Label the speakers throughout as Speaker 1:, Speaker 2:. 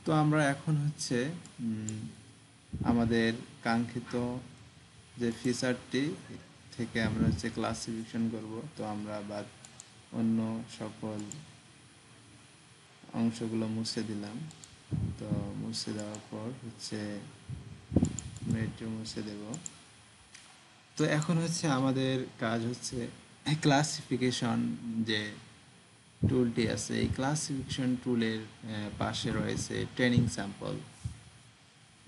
Speaker 1: তো আমরা এখন হচ্ছে আমাদের কাঙ্ক্ষিত যে ফিচারটি থেকে আমরা হচ্ছে ক্লাসিফিকেশন করব। তো আমরা বাদ অন্য সকল অংশগুলো মুছে দিলাম। তো মুছে দেওয়ার পর হচ্ছে আমরা এটিও মুছে দেব। তো এখন হচ্ছে আমাদের কাজ হচ্ছে ক্লাসিফিকেশন যে টুলটি আছে, এই ক্লাসিফিকেশন টুলের পাশে রয়েছে ট্রেনিং স্যাম্পল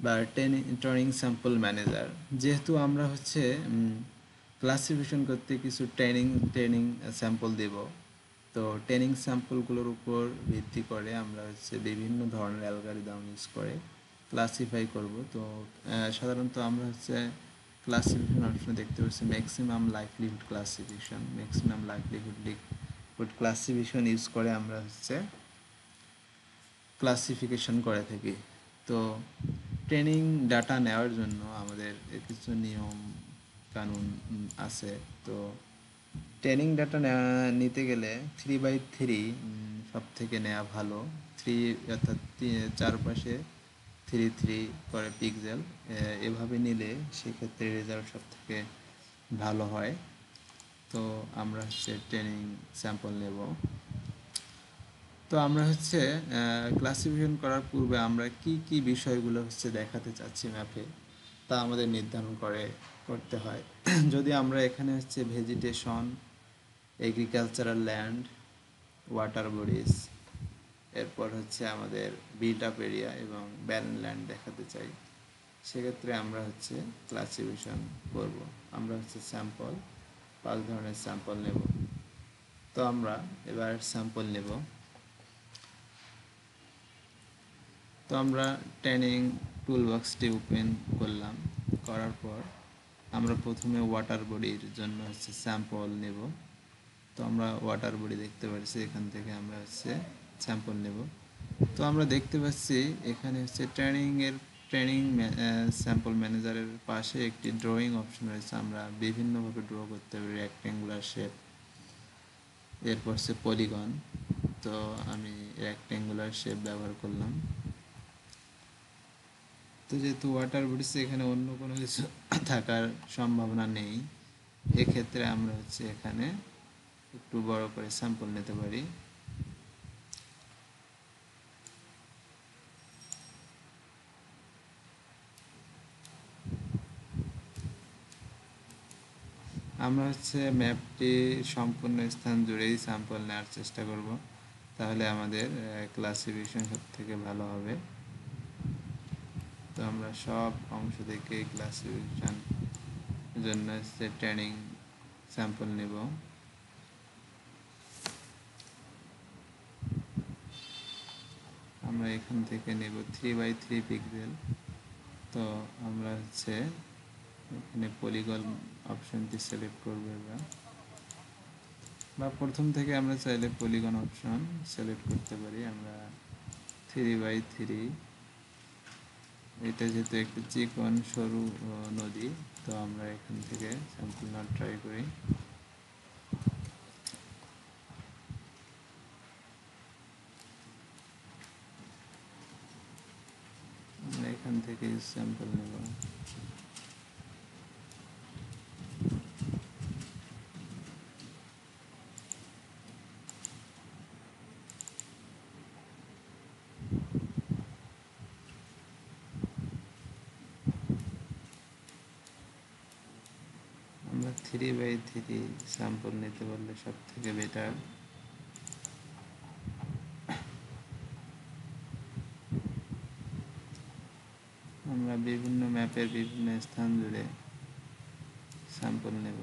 Speaker 1: বা ট্রেনিং স্যাম্পল ম্যানেজার। যেহেতু আমরা হচ্ছে ক্লাসিফিকেশন করতে কিছু ট্রেনিং স্যাম্পল দেব, তো ট্রেনিং স্যাম্পলগুলোর উপর ভিত্তি করে আমরা হচ্ছে বিভিন্ন ধরনের অ্যালগরিদম ইউজ করে ক্লাসিফাই করব। তো সাধারণত আমরা হচ্ছে ক্লাসিফিকেশন অপশনে দেখতে পাচ্ছি ম্যাক্সিমাম লাইকলিহুড ক্লাসিফিকেশন ইউজ করে আমরা হচ্ছে ক্লাসিফিকেশন করে থাকি। তো ট্রেনিং ডাটা নেওয়ার জন্য আমাদের কিছু নিয়ম কানুন আছে। তো ট্রেনিং ডাটা নিতে গেলে 3x3 সব থেকে নেওয়া ভালো। থ্রি অর্থাৎ চারপাশে 3 3 করে পিক্সেল, এভাবে নিলে সেক্ষেত্রে রেজাল্ট সব থেকে ভালো হয়। তো আমরা হচ্ছে ট্রেনিং স্যাম্পল নেব। তো আমরা হচ্ছে ক্লাসিফিকেশন করার পূর্বে আমরা কি কি বিষয়গুলো হচ্ছে দেখাতে চাচ্ছি ম্যাপে, তা আমাদের নির্ধারণ করতে হয়। যদি আমরা এখানে হচ্ছে vegetation, agricultural land, water bodies, এরপর হচ্ছে আমাদের বিল্ট আপ এরিয়া এবং ব্যারেন ল্যান্ড দেখাতে চাই, সেক্ষেত্রে আমরা হচ্ছে ক্লাসিফিকেশন করব। আমরা হচ্ছে 5 ধরনের স্যাম্পল নেব। তো আমরা এবার স্যাম্পল নেব। তো আমরা ট্রেনিং টুলবক্সটি ওপেন করলাম। করার পর আমরা প্রথমে ওয়াটার বডির জন্য হচ্ছে স্যাম্পল নেব। তো আমরা ওয়াটার বডি দেখতে পাচ্ছি, এখান থেকে আমরা হচ্ছে স্যাম্পল নেব। তো আমরা দেখতে পাচ্ছি এখানে হচ্ছে ট্রেনিং স্যাম্পল ম্যানেজারের পাশে একটি ড্রয়িং অপশন রয়েছে। আমরা বিভিন্নভাবে ড্র করতে পারি, রেক্ট্যাঙ্গুলার শেপ, এরপর হচ্ছে পলিগন। তো আমি রেক্ট্যাঙ্গুলার শেপ ব্যবহার করলাম। তো যেহেতু ওয়াটার বডিতে এখানে অন্য কোনো কিছু থাকার সম্ভাবনা নেই, এক্ষেত্রে আমরা হচ্ছে এখানে একটু বড় করে স্যাম্পল নিতে পারি। আমরা হচ্ছে ম্যাপটি সম্পূর্ণ স্থান জুড়েই স্যাম্পল নেওয়ার চেষ্টা করব, তাহলে আমাদের ক্লাসিফিকেশন সব থেকে ভালো হবে। তো আমরা সব অংশ থেকে ক্লাসিফিকেশন জন্য হচ্ছে ট্রেনিং স্যাম্পল নেব। আমরা এখান থেকে নেব 3x3 পিক্সেল। তো আমরা হচ্ছে এখানে পলিগন অপশনটি সিলেক্ট করব এবার, বা প্রথম থেকে আমরা চাইলে পলিগন অপশন সিলেক্ট করতে পারি। আমরা 3x3, এটা যেহেতু একটু চিকন সরু নদী, তো আমরা এখান থেকে স্যাম্পল নেওয়ার ট্রাই করি। আমরা এখান থেকে স্যাম্পল নেব। আমরা 3x3 স্যাম্পল নিতে পারলে সব থেকে বেটার। আমরা বিভিন্ন ম্যাপের বিভিন্ন স্থান জুড়ে স্যাম্পল নেব।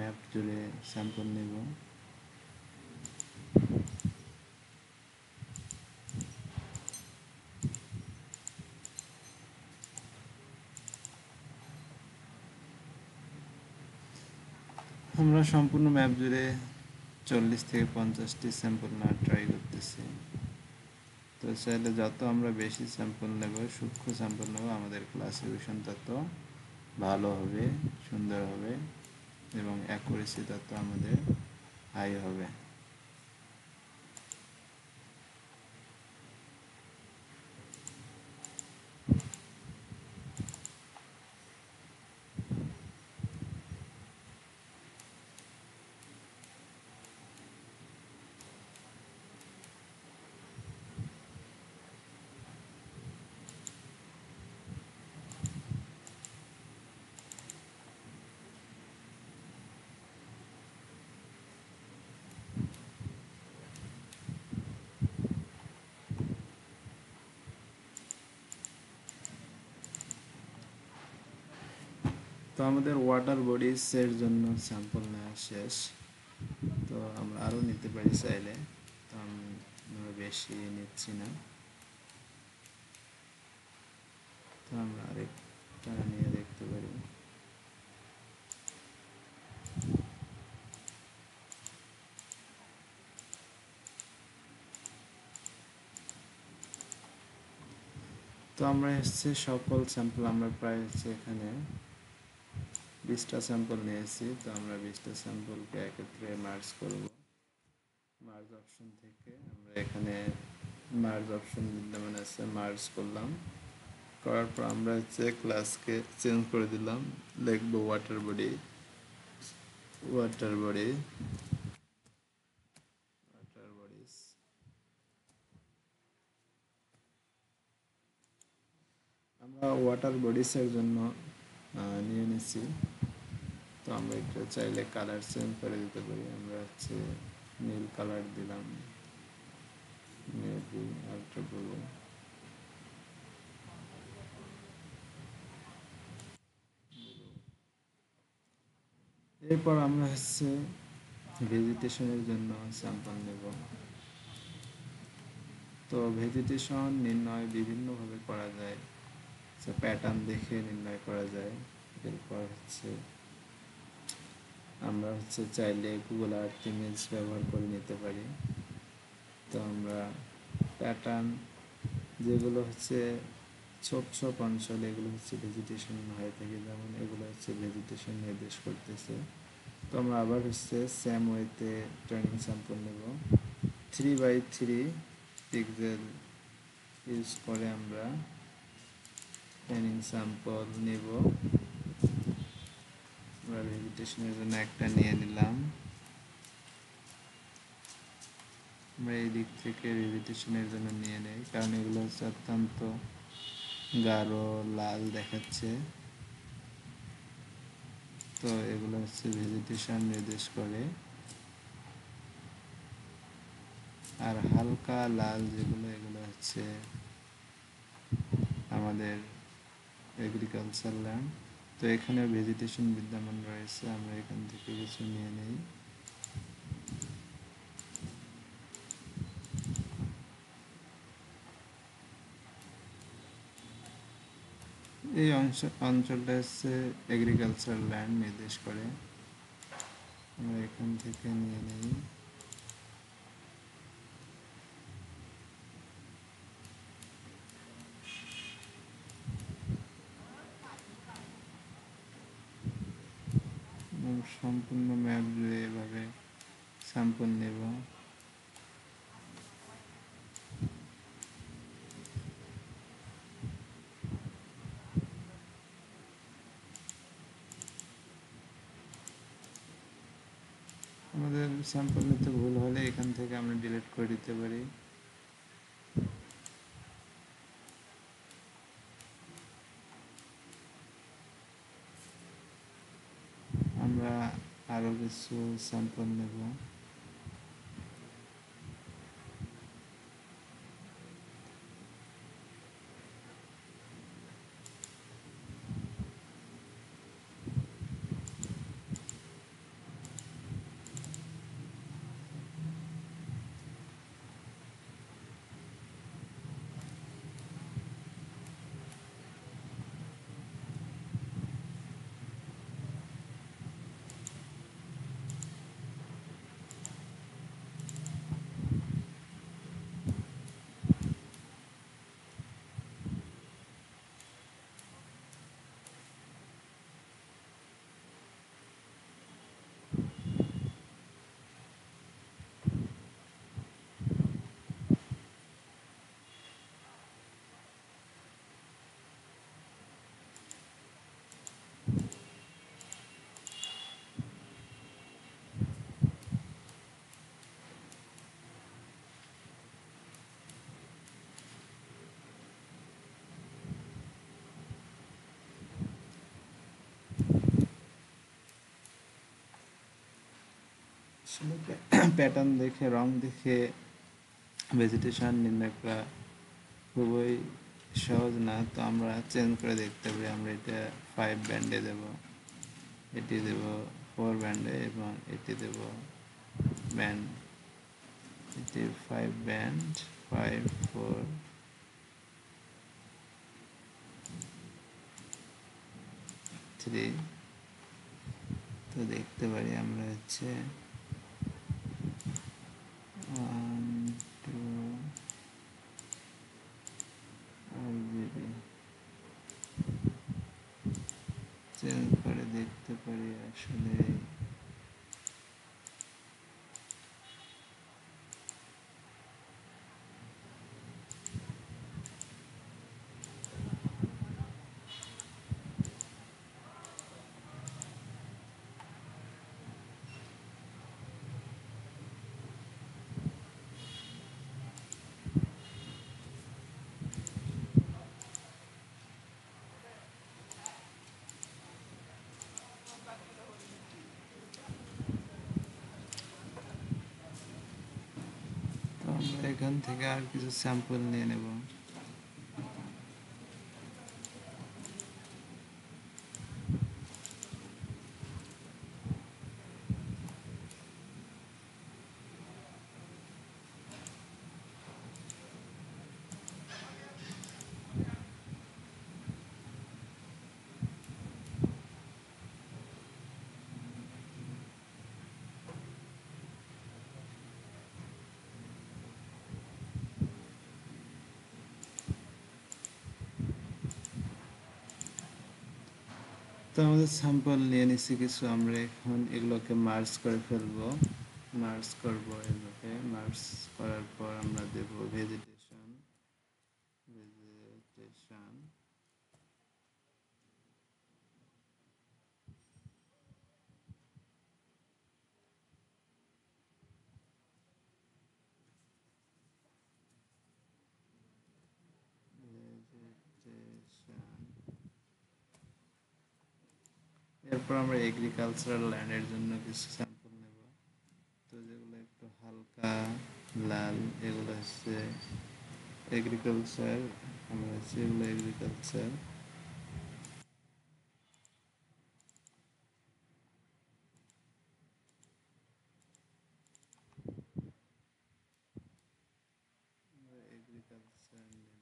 Speaker 1: ম্যাপ জুড়ে স্যাম্পল নেব। আমরা সম্পূর্ণ ম্যাপ জুড়ে 40 থেকে 50টি স্যাম্পল নেওয়ার ট্রাই করতেছি। তো চাইলে যত আমরা বেশি স্যাম্পল নেব, সূক্ষ্ম স্যাম্পল নেব, আমাদের ক্লাসিফিকেশন তত ভালো হবে, সুন্দর হবে এবং অ্যাকুরেসি তত আমাদের হাই হবে। তো আমাদের ওয়াটার বডিজের জন্য স্যাম্পল নেওয়া শেষ। তো আমরা আরও নিতে পারি চাইলে, তো আমরা বেশি নিচ্ছি না। তো আমরা আরেকটা নিয়ে দেখতে পারি। তো আমরা সকল স্যাম্পল আমরা প্রায় এখানে 20টা স্যাম্পল নিয়েছি। তো আমরা 20টা স্যাম্পলকে একত্রে মার্জ করব। মার্জ অপশন থেকে আমরা এখানে মার্জ অপশন বিদ্যমান আছে, মার্জ করলাম। করার পর আমরা ক্লাসকে চেঞ্জ করে দিলাম, লিখবো ওয়াটার বডি, ওয়াটার বডিজ। আমরা ওয়াটার বডিসের জন্য নিয়ে নিচ্ছি। তো আমরা একটু চাইলে কালার চেঞ্জ করে দিতে পারি। আমরা নীল কালার দিলাম, নেভি, আল্ট্রা ব্লু। এরপর আমরা ভেজিটেশনের জন্য স্যাম্পল নেব। তো ভেজিটেশন নির্ণয় বিভিন্নভাবে করা যায়, প্যাটার্ন দেখে নির্ণয় করা যায়। এরপর আমরা চাইলে গুগল আর্থ ইমেজ ব্যবহার করে নিতে পারি। তো আমরা প্যাটার্ন যেগুলো ছোপ ছোপ অঞ্চল, এগুলো ভেজিটেশন হয়ে থাকে, যেমন এগুলো ভেজিটেশন নির্দেশ করতেছে। তো আমরা আবার সেম ওয়েতে ট্রেনিং স্যাম্পল নেব। 3x3 পিক্সেল ইউজ করে আমরা ট্রেনিং স্যাম্পল নেব। আমরা ভেজিটেশনের জন্য একটা নিয়ে নিলাম। আমরা এই দিক থেকে ভেজিটেশনের জন্য নিয়ে নেই, কারণ এগুলো অত্যন্ত গাঢ় লাল দেখাচ্ছে। তো এগুলো ভেজিটেশন নির্দেশ করে। আর হালকা লাল যেগুলো, এগুলো আমাদের এগ্রিকালচার ল্যান্ড। তো এখানে ভেজিটেশন বিদ্যমান রয়েছে, আমরা এখান থেকে কিছু নিয়ে নেই। এই অঞ্চলটা এগ্রিকালচার ল্যান্ড নির্দেশ করে, আমরা এখান থেকে নিয়ে নেই। সম্পূর্ণ ম্যাপ জুড়ে এভাবে স্যাম্পল নেব। আমাদের স্যাম্পল নিতে ভুল হলে এখান থেকে আমরা ডিলিট করে দিতে পারি। আমরা আরও কিছু স্যাম্পল নেব। আসলে প্যাটার্ন দেখে রং দেখে ভেজিটেশন নির্ণয় করা খুবই সহজ না, তো আমরা চেঞ্জ করে দেখতে পারি। আমরা এটা 5 ব্যান্ডে দেব, এটি দেব 4 ব্যান্ডে এবং এটি দেব ব্যান্ড, এটি 5 ব্যান্ড, 5 4 3। তো দেখতে পারি আমরা হচ্ছে 1 2 RGB চেঞ্জ করে দেখতে পারি আসলে। তো আমরা এখান থেকে আর কিছু স্যাম্পল নিয়ে নেব। তো আমাদের স্যাম্পল নিয়ে নিচ্ছি কিছু, আমরা এখন এগুলোকে মার্জ করে ফেলবো। মার্জ করব, এভাবে মার্জ করার পর আমরা দেব ভেজিটেশন। ভেজিটেশন ভেজিটেশন এরপর আমরা এগ্রিকালচারাল ল্যান্ডের জন্য কিছু স্যাম্পল নেব। তো যেগুলো একটু হালকা লাল, এগুলো হচ্ছে এগ্রিকালচার, আমরা হচ্ছে এগুলো এগ্রিকালচার। এগ্রিকালচার নিলাম।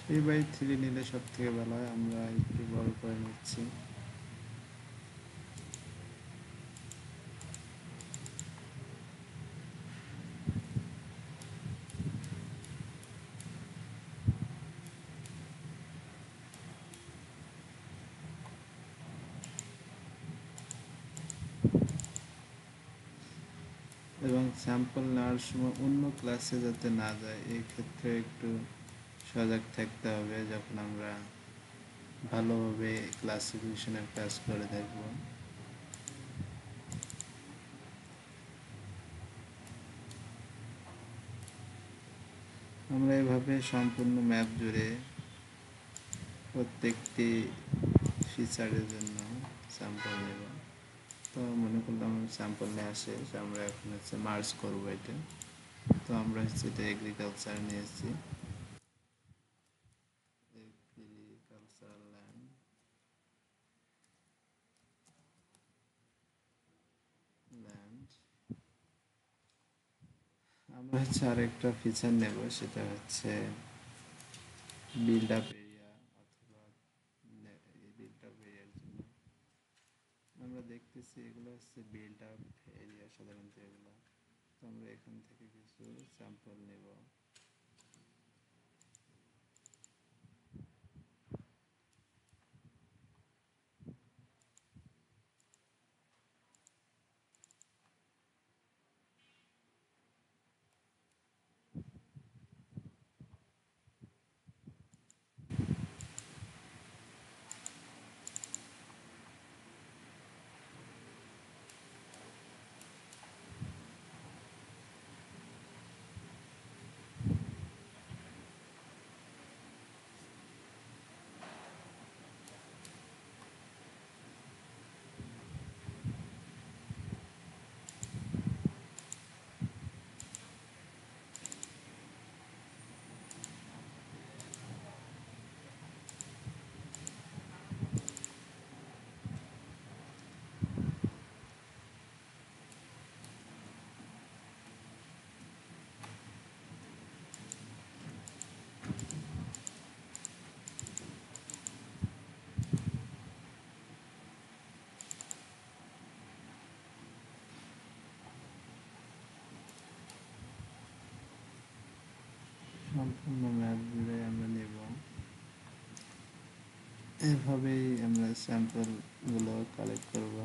Speaker 1: থ্রি বাই থ্রি নিলে সব থেকে ভালো হয়, আমরা একটু বড় করে নিচ্ছি। এবং স্যাম্পল নেওয়ার সময় অন্য ক্লাসে যাতে না যায়, এই ক্ষেত্রে একটু সজাগ থাকতে হবে যখন আমরা ভালোভাবে ক্লাসিফিকেশনের কাজ করে থাকব। আমরা এভাবে সম্পূর্ণ ম্যাপ জুড়ে প্রত্যেকটি ফিচারের জন্য স্যাম্পল নেব। তো মনে করলাম স্যাম্পল নেওয়া শেষ, আমরা এখন হচ্ছে মার্জ করবো এটা। তো আমরা হচ্ছে এটা এগ্রিকালচার নিয়েছি, এগ্রিকালচারাল ল্যান্ড। হচ্ছে আরেকটা ফিচার নেব, সেটা হচ্ছে বিল্ড আপ এরিয়া অথবা এই বিল্ড আপ এরিয়ার জন্য আমরা দেখতেছি এগুলো হচ্ছে বিল্ড আপ এরিয়া সাধারণত এগুলো। তো আমরা এখান থেকে কিছু স্যাম্পল নেব। সম্পূর্ণ ম্যাপগুলো আমরা নেব। এভাবেই আমরা স্যাম্পলগুলো কালেক্ট করব।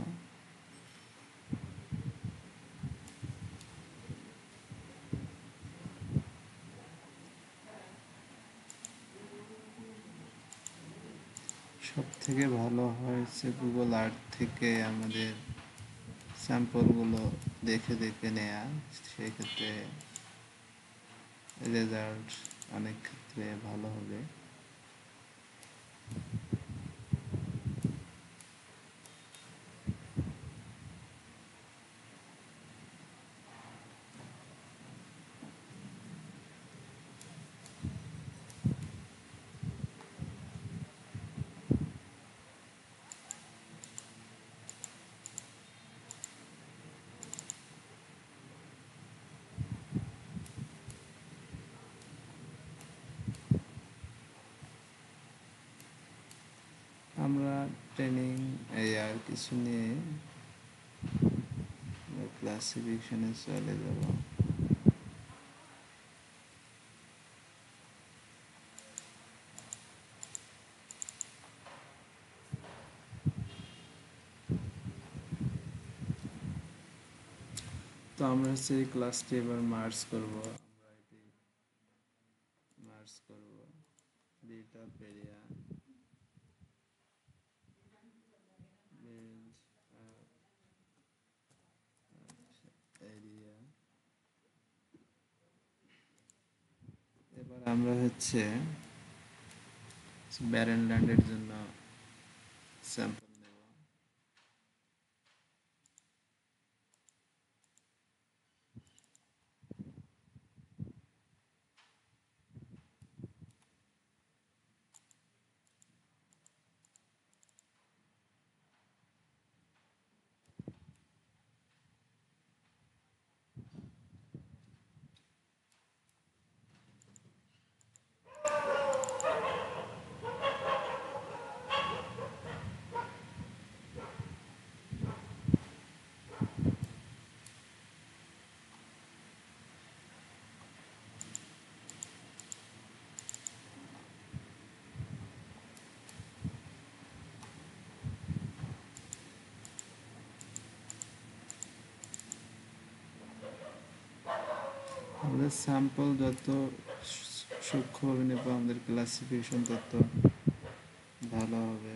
Speaker 1: সব থেকে ভালো হয়েছে গুগল আর্থ থেকে আমাদের স্যাম্পলগুলো দেখে দেখে নেয়া। সেক্ষেত্রে রেজাল্ট অনেক ক্ষেত্রে ভালো হবে। আমরা ট্রেনিং এআর কিছু নিয়ে ক্লাসিফিকেশনে চলে যাব। তো আমরা হচ্ছে এই ক্লাসটি এবার মার্জ করব। আমরা এটি মার্জ করব। Build up area, build up area. এবার আমরা হচ্ছে ব্যারেন ল্যান্ডের জন্য স্যাম্পল নেব। আমাদের স্যাম্পল যত সূক্ষ্মভাবে নেব আমাদের ক্লাসিফিকেশন তত ভালো হবে।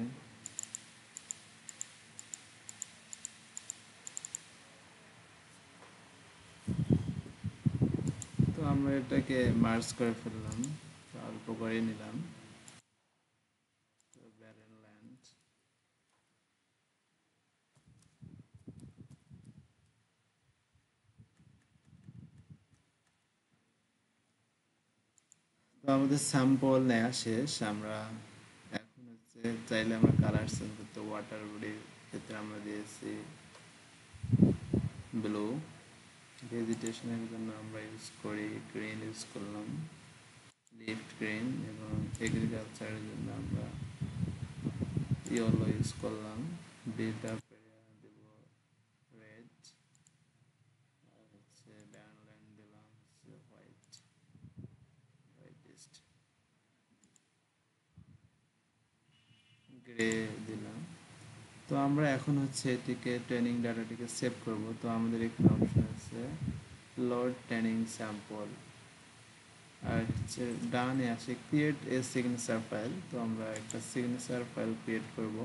Speaker 1: তো আমরা এটাকে মার্জ করে ফেললাম, অল্প করে নিলাম। তো ব্যারেন ল্যান্ড, তো আমাদের স্যাম্পল নেওয়া শেষ। আমরা এখন হচ্ছে চাইলে আমরা কালার চেঞ্জ করতে, ওয়াটার বডির ক্ষেত্রে আমরা দিয়েছি ব্লু, ভেজিটেশনের জন্য আমরা ইউজ করি গ্রিন ইউজ করলাম, লিফট গ্রিন, এবং এগ্রিকালচারের জন্য আমরা ইয়েলো ইউজ করলাম, বিল্ড আপ এরিয়া দেব রেড, আর হচ্ছে ব্যানল্যান্ড দিলাম হচ্ছে হোয়াইটিস্ট গ্রে দিলাম। তো আমরা এখন হচ্ছে এটিকে ট্রেনিং ডাটাটিকে সেভ করব। তো আমাদের এখানে অপশন আছে লোড ট্রেনিং স্যাম্পল, আর হচ্ছে ডানে আসে ক্রিয়েট এ সিগনেচার ফাইল। তো আমরা একটা সিগনেচার ফাইল ক্রিয়েট করব।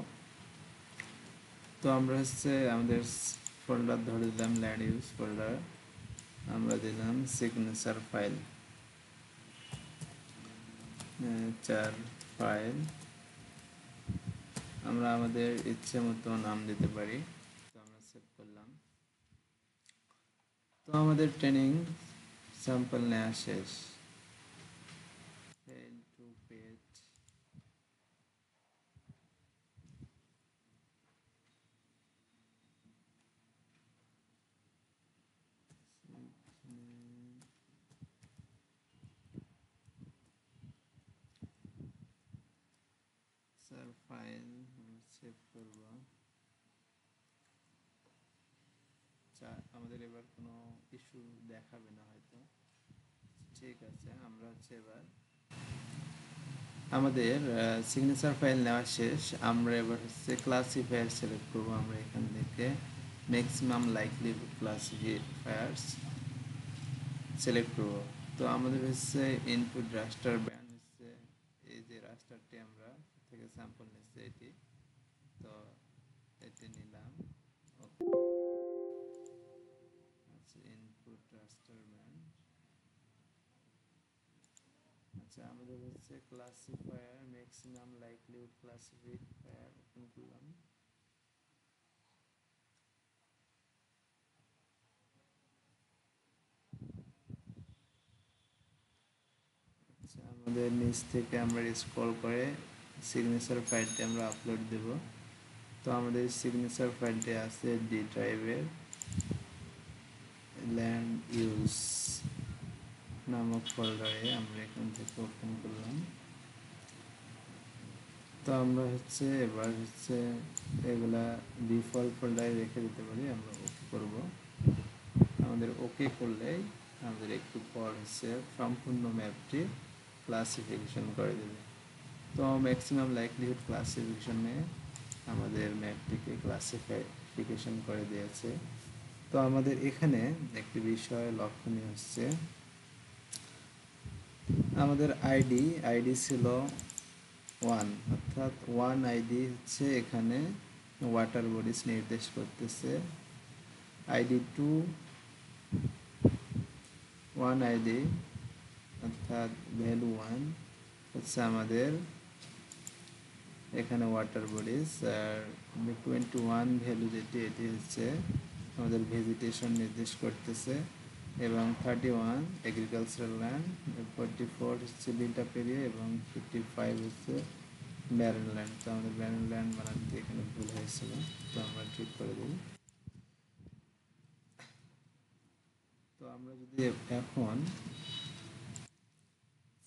Speaker 1: তো আমরা হচ্ছে আমাদের ফোল্ডার ধরে দিলাম ল্যান্ড ইউজ ফোল্ডার, আমরা দিলাম সিগনেচার ফাইল, চার ফাইল, আমরা আমাদের ইচ্ছে মতো নাম দিতে পারি। তো আমরা সেভ করলাম। তো আমাদের ট্রেনিং স্যাম্পল নেওয়া শেষ। fail to page, sir file save করব। আমাদের এবার কোনো ইস্যু দেখাবে না হয়তো। ঠিক আছে, আমরা হচ্ছে এবার আমাদের সিগনেচার ফাইল নেওয়া শেষ। আমরা এবার হচ্ছে ক্লাসিফায়ার সিলেক্ট করব। আমরা এখান থেকে ম্যাক্সিমাম লাইকলিহুড ক্লাসিফায়ার্স সিলেক্ট করব। তো আমাদের হচ্ছে ইনপুট রাস্টার ব্যান্ড হচ্ছে এই যে রাস্টারটি আমরা থেকে স্যাম্পল নিচ্ছে এটি, তো এটি নিলাম। আচ্ছা, ইনপুট রাস্টার ব্যান্ড। আচ্ছা, আমাদের হচ্ছে classifier maximum likelihood classifier open করলাম। আচ্ছা, আমাদের নিচ থেকে আমরা স্ক্রল করে সিগনেচার ফাইলটি আমরা আপলোড দেব। তো আমাদের সিগনেচার ফাইলটি আছে ডি ড্রাইভের ল্যান্ড ইউজ নামক ফোল্ডারে, আমরা এখান থেকে ওপেন করলাম। তো আমরা হচ্ছে এবার হচ্ছে এগুলা ডিফল্ট ফোল্ডারে রেখে দিতে পারি, আমরা ওকে করব। আমাদের ওকে করলেই আমাদের একটু পর হচ্ছে সম্পূর্ণ ম্যাপটি ক্লাসিফিকেশন করে দেবে। তো ম্যাক্সিমাম লাইকলিহুড ক্লাসিফিকেশনে আমাদের ম্যাপটিকে ক্লাসিফিকেশন করে দিয়েছে। তো আমাদের এখানে একটি বিষয় লক্ষণীয় হচ্ছে আমাদের আইডি ছিল 1, অর্থাৎ 1 আইডি হচ্ছে এখানে ওয়াটার বডিজ নির্দেশ করতেছে। আইডি 2 1 আইডি অর্থাৎ ভ্যালু 1 হচ্ছে আমাদের এখানে ওয়াটার বডিজ, আর 21 ভ্যালু যেটি এটি হচ্ছে আমাদের ভেজিটেশন নির্দেশ করতেছে, এবং 31 এগ্রিকালচারাল ল্যান্ড, 44 হচ্ছে বিল্ট আপ এরিয়া, এবং 55 হচ্ছে ব্যারেন ল্যান্ড। তো আমাদের ব্যারেন ল্যান্ড বানাতে এখানে ভুল হয়েছিল, তো আমরা ঠিক করে দিই। তো আমরা যদি এখন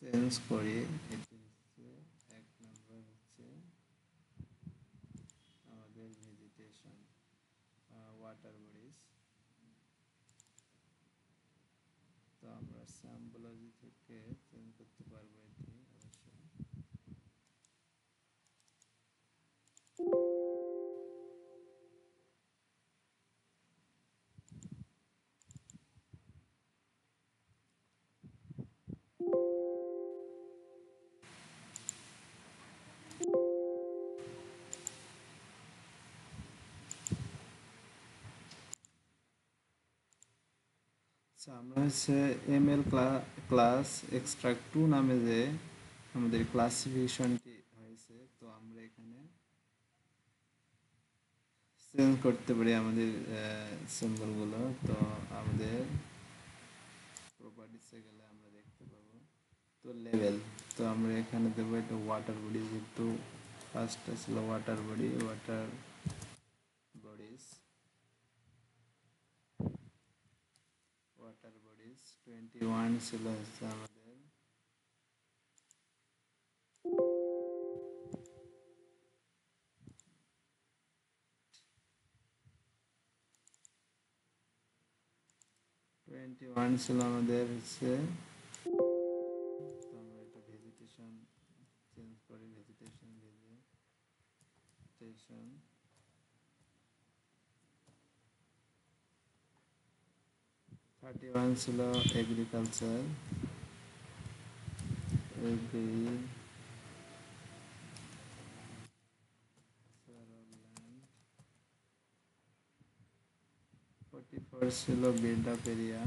Speaker 1: চেঞ্জ করি, এটি হচ্ছে 1 নম্বর হচ্ছে আমাদের ভেজিটেশন ওয়াটার বডিজ। তো আমরা স্যাম্পলজি থেকে চেঞ্জ করতে পারবো এটি অবশ্যই। আচ্ছা, আমরা হচ্ছে এমএল ক্লাস এক্সট্রাক্ট 2 নামে যে আমাদের ক্লাসিফিকেশনটি হয়েছে, তো আমরা এখানে চেঞ্জ করতে পারি আমাদের সিম্বলগুলো। তো আমাদের প্রপার্টিসে গেলে আমরা দেখতে পাবো। তো লেভেল, তো আমরা এখানে দেবো এটা ওয়াটার বডি, যেহেতু ফার্স্টটা ছিল ওয়াটার বডিজ ওয়াটার বডিজ 21 ছিল হচ্ছে আমাদের 21 ছিল আমাদের হচ্ছে, তো আমরা এটা ভেজিটেশন চেঞ্জ করি, ভেজিটেশন 31 ছিল এগ্রিকালচার, এগ্রি 44 ছিল build up area,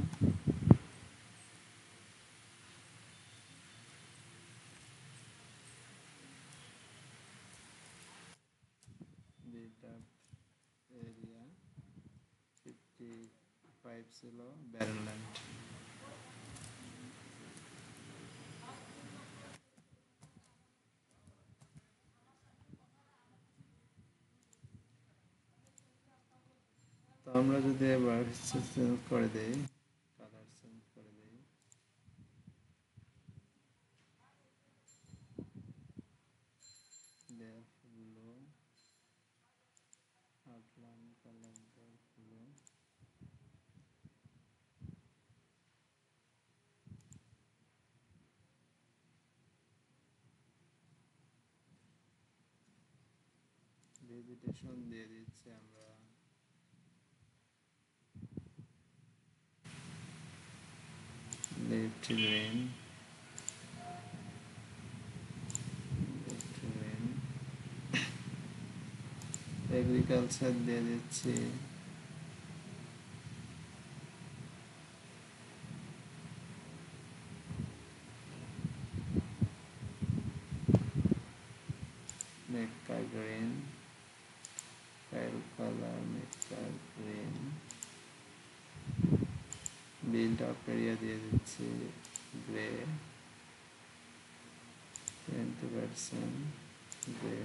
Speaker 1: build up area 55 ছিল ব্যারেন ল্যান্ড। তো আমরা যদি এবার চেঞ্জ করে দেই, কালার চেঞ্জ করে দেই, blue outline colour blue, vegetation দিয়ে দিচ্ছি আমরা লেফট গ্রিন, এগ্রিকালচার দিয়ে দিচ্ছি Mecca green, file colour Mecca green, build up area দিয়ে দিচ্ছি গ্রে 20% গ্রে,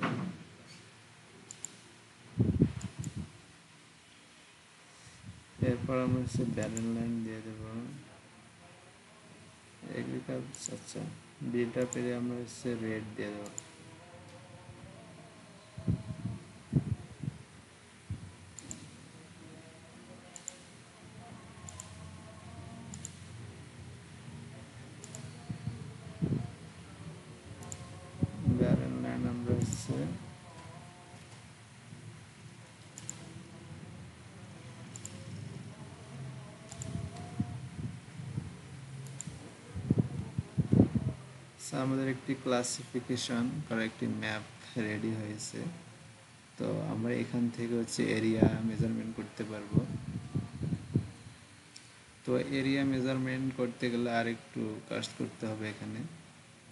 Speaker 1: এরপর আমরা হচ্ছে ব্যারেন লাইন দিয়ে দেব এগ্রিকালচার। আচ্ছা, বিল্ড আপ এরিয়া আমরা হচ্ছে রেড দিয়ে দেবো, ব্যারেন লাইন আমরা হচ্ছে আমাদের একটি ক্লাসিফিকেশন করা একটি ম্যাপ রেডি হয়েছে। তো আমরা এখান থেকে হচ্ছে এরিয়া মেজারমেন্ট করতে পারবো। তো এরিয়া মেজারমেন্ট করতে গেলে আর একটু কাজ করতে হবে এখানে।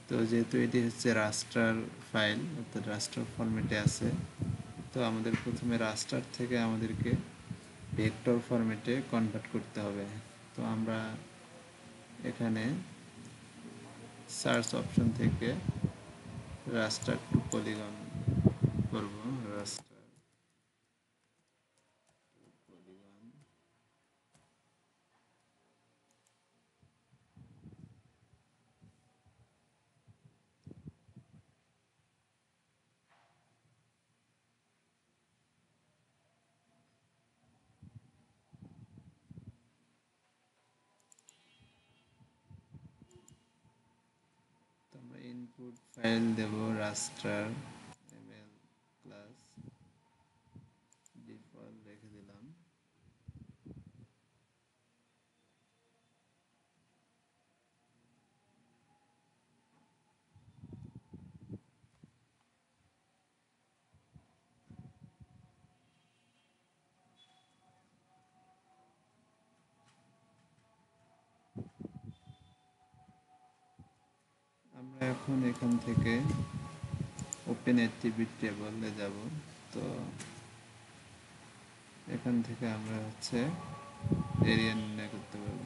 Speaker 1: তো যেহেতু এটি হচ্ছে রাস্টার ফাইল, অর্থাৎ রাস্টার ফরম্যাটে আছে, তো আমাদের প্রথমে রাস্টার থেকে আমাদেরকে ভেক্টর ফরম্যাটে কনভার্ট করতে হবে। তো আমরা এখানে সার্চ অপশন থেকে রাস্টার টু পলিগন করব, রাস্টার পলিগন। তো আমরা ইনপুট ফাইল দেব রাস্টার এমএল ক্লাস, ডিফল্ট রেখে দিলাম। আমরা এখন এখান থেকে ওপেন অ্যাট্রিবিউট টেবলে যাব। তো এখান থেকে আমরা হচ্ছে এরিয়া নির্ণয় করতে পারবো।